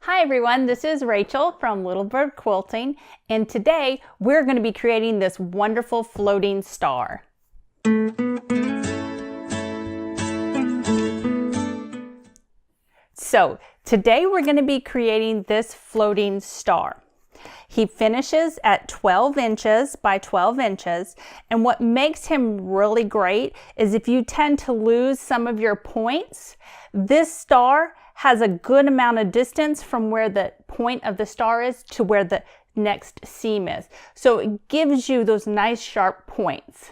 Hi everyone, this is Rachel from Little Bird Quilting, and today we're going to be creating this wonderful floating star. So today we're going to be creating this floating star. He finishes at 12 inches by 12 inches, and what makes him really great is if you tend to lose some of your points, this star has a good amount of distance from where the point of the star is to where the next seam is. So it gives you those nice sharp points.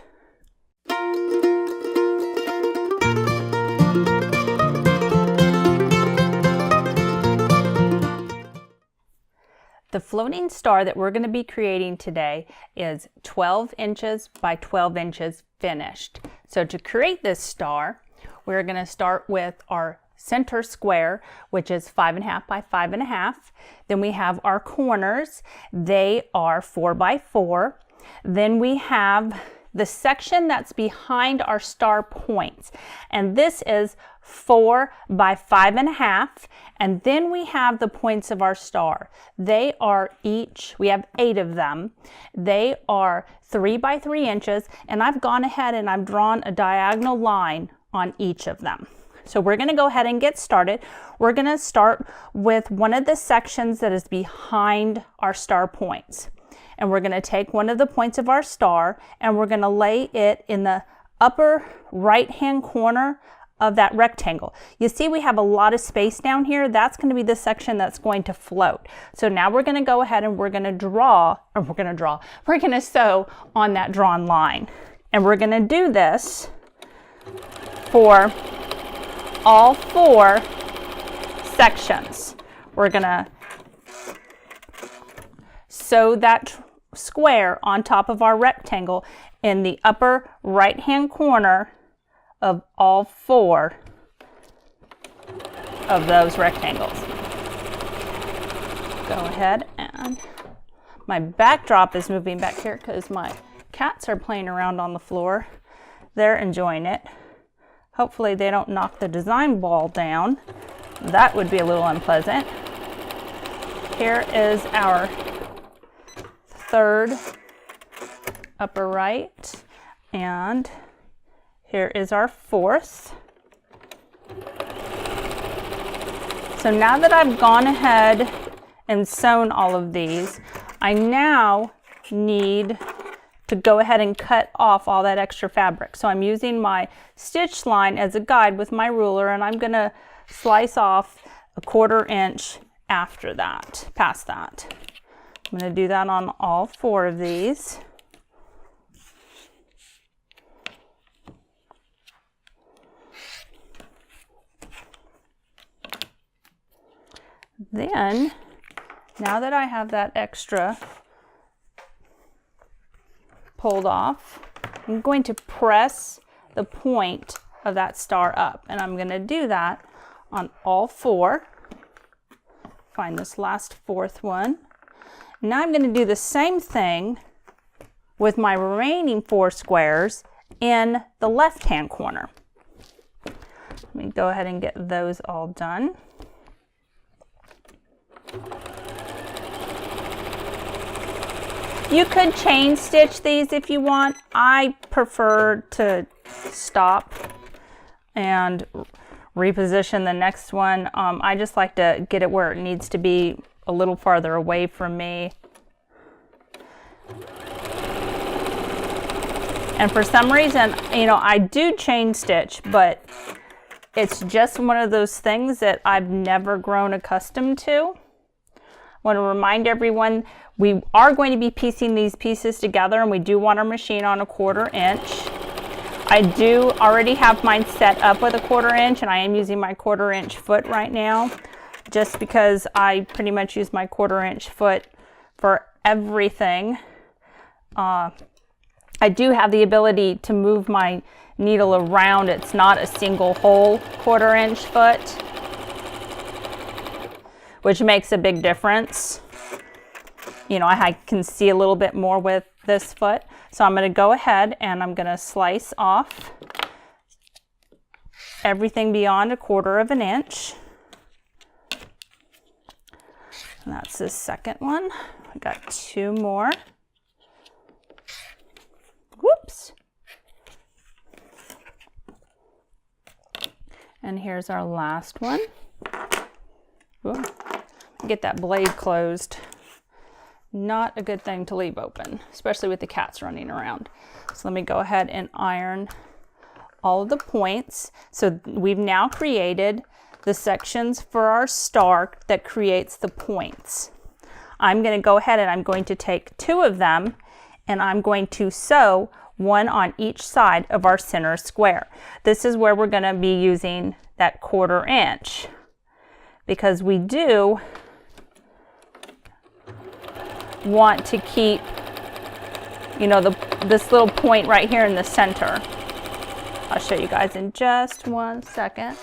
The floating star that we're going to be creating today is 12 inches by 12 inches finished. So to create this star, we're going to start with our center square, which is 5.5 by 5.5. Then we have our corners. They are 4 by 4. Then we have the section that's behind our star points, and this is 4 by 5.5. And then we have the points of our star. They are each, we have 8 of them. They are 3 by 3 inches, and I've gone ahead and I've drawn a diagonal line on each of them. So we're going to go ahead and get started. We're going to start with one of the sections that is behind our star points. And we're going to take one of the points of our star and we're going to lay it in the upper right hand corner of that rectangle. You see we have a lot of space down here. That's going to be the section that's going to float. So now we're going to go ahead and we're going to sew on that drawn line. And we're going to do this for all 4 sections. We're going to sew that square on top of our rectangle in the upper right hand corner of all 4 of those rectangles. Go ahead, and my backdrop is moving back here because my cats are playing around on the floor. They're enjoying it. Hopefully they don't knock the design ball down. That would be a little unpleasant. Here is our 3rd upper right, and here is our 4th. So now that I've gone ahead and sewn all of these, I now need to go ahead and cut off all that extra fabric. So I'm using my stitch line as a guide with my ruler, and I'm going to slice off a 1/4 inch after that, past that. I'm going to do that on all 4 of these. Then, now that I have that extra pulled off, I'm going to press the point of that star up, and I'm going to do that on all 4. Find this last 4th one. Now I'm going to do the same thing with my remaining 4 squares in the left hand corner. Let me go ahead and get those all done. You could chain stitch these if you want. I prefer to stop and reposition the next one. I just like to get it where it needs to be, a little farther away from me. And for some reason, I do chain stitch, but it's just one of those things that I've never grown accustomed to. I want to remind everyone, we are going to be piecing these pieces together, and we do want our machine on a 1/4 inch. I do already have mine set up with a 1/4 inch, and I am using my 1/4 inch foot right now, just because I pretty much use my 1/4 inch foot for everything. I do have the ability to move my needle around. It's not a single whole 1/4 inch foot, which makes a big difference. I can see a little bit more with this foot. So I'm going to go ahead and I'm going to slice off everything beyond a 1/4 inch. And that's the second one. I got 2 more. Whoops. And here's our last one. Ooh. Get that blade closed. Not a good thing to leave open, especially with the cats running around. So let me go ahead and iron all of the points. So we've now created the sections for our star that creates the points. I'm going to go ahead and I'm going to take 2 of them and I'm going to sew 1 on each side of our center square. This is where we're going to be using that 1/4 inch, because we do want to keep, you know, this little point right here in the center. I'll show you guys in just 1 second.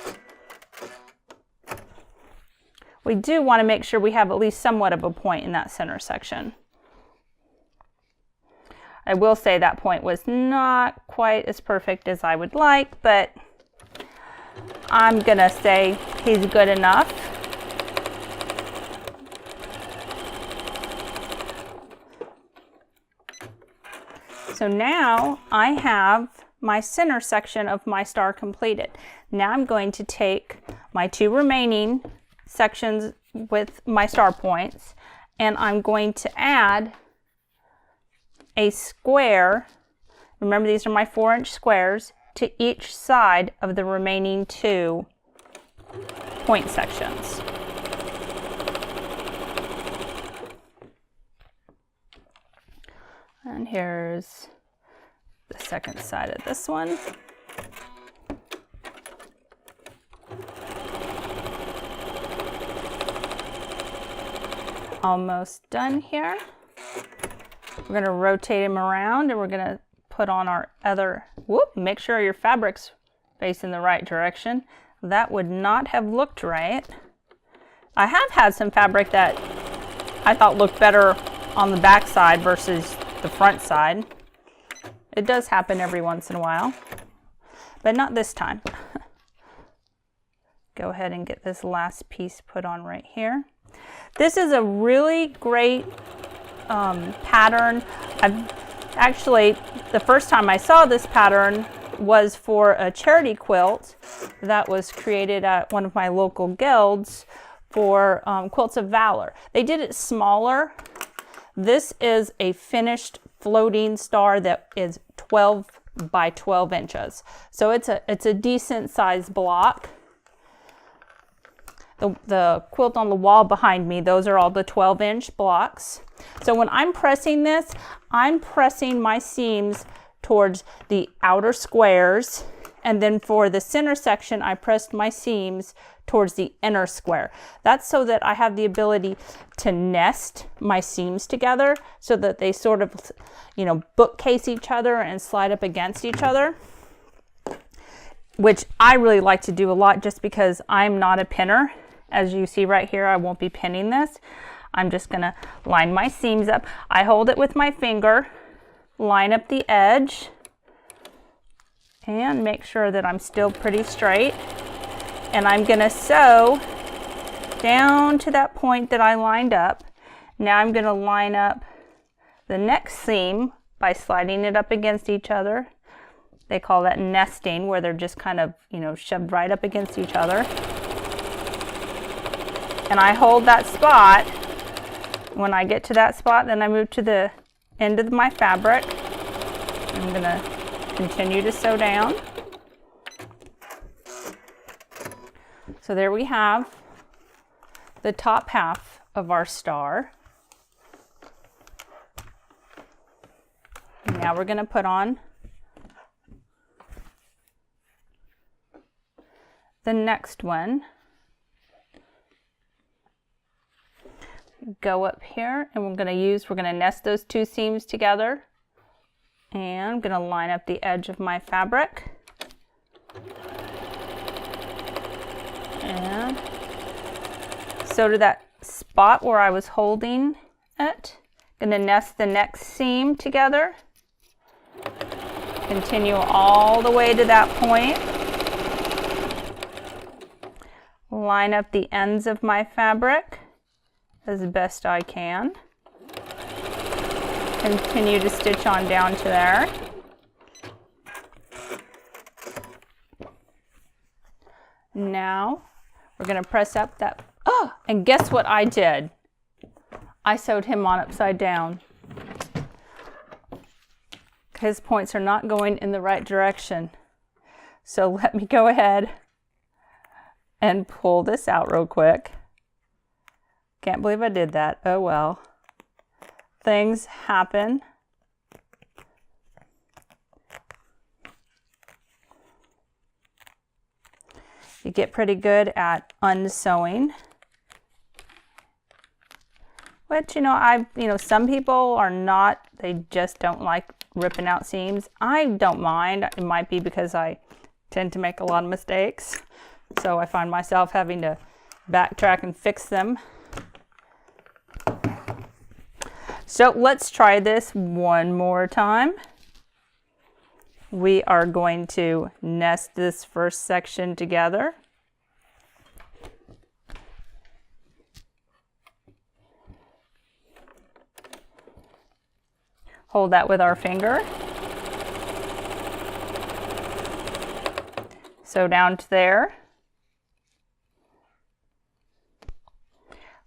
We do want to make sure we have at least somewhat of a point in that center section. I will say that point was not quite as perfect as I would like, but I'm gonna say he's good enough. So now I have my center section of my star completed. Now I'm going to take my 2 remaining sections with my star points and I'm going to add a square. Remember, these are my 4-inch squares to each side of the remaining 2 point sections. And here's the second side of this one. Almost done here. We're going to rotate them around and we're going to put on our other, make sure your fabric's facing the right direction. That would not have looked right. I have had some fabric that I thought looked better on the back side versus the front side. It does happen every once in a while, but not this time. Go ahead and get this last piece put on right here. This is a really great pattern. Actually, the first time I saw this pattern was for a charity quilt that was created at one of my local guilds for Quilts of Valor. They did it smaller. This is a finished floating star that is 12 by 12 inches. So it's a decent sized block. The quilt on the wall behind me, those are all the 12-inch blocks. So when I'm pressing this, I'm pressing my seams towards the outer squares, and then for the center section, I pressed my seams towards the inner square. That's so that I have the ability to nest my seams together so that they sort of, you know, bookcase each other and slide up against each other, which I really like to do a lot just because I'm not a pinner. As you see right here, I won't be pinning this. I'm just gonna line my seams up. I hold it with my finger, line up the edge, and make sure that I'm still pretty straight. And I'm gonna sew down to that point that I lined up. Now I'm gonna line up the next seam by sliding it up against each other. They call that nesting, where they're just kind of, you know, shoved right up against each other. And I hold that spot. When I get to that spot, then I move to the end of my fabric. I'm going to continue to sew down. So there we have the top half of our star. Now we're going to put on the next one. Go up here and we're going to nest those 2 seams together, and I'm going to line up the edge of my fabric and sew to that spot where I was holding it. Going to nest the next seam together, continue all the way to that point, line up the ends of my fabric as best I can. Continue to stitch on down to there. Now we're going to press up that, oh, and guess what I did? I sewed him on upside down. His points are not going in the right direction. So let me go ahead and pull this out real quick. Can't believe I did that. Oh well. Things happen. You get pretty good at unsewing. Which, some people are not, they just don't like ripping out seams. I don't mind. It might be because I tend to make a lot of mistakes. So I find myself having to backtrack and fix them. So let's try this one more time. We are going to nest this first section together. Hold that with our finger. Sew down to there.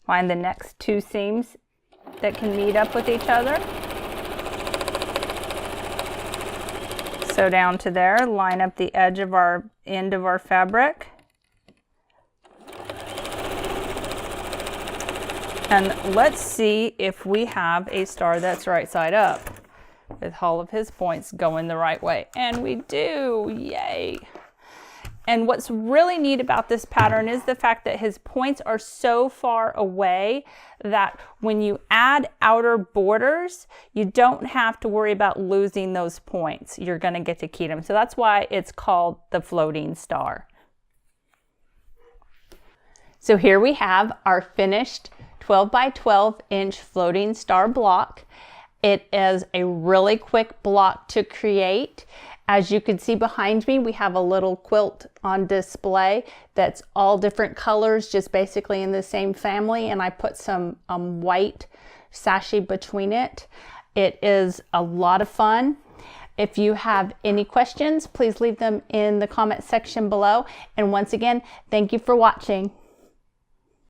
Find the next two seams that can meet up with each other. Sew down to there, line up the edge of our end of our fabric. And let's see if we have a star that's right side up with all of his points going the right way. And we do, yay. And what's really neat about this pattern is the fact that his points are so far away that when you add outer borders, you don't have to worry about losing those points. You're going to get to keep them. So that's why it's called the floating star. So here we have our finished 12 by 12 inch floating star block. It is a really quick block to create. As you can see behind me, we have a little quilt on display that's all different colors, just basically in the same family, and I put some white sachet between it. It is a lot of fun. If you have any questions, please leave them in the comment section below. And once again, thank you for watching.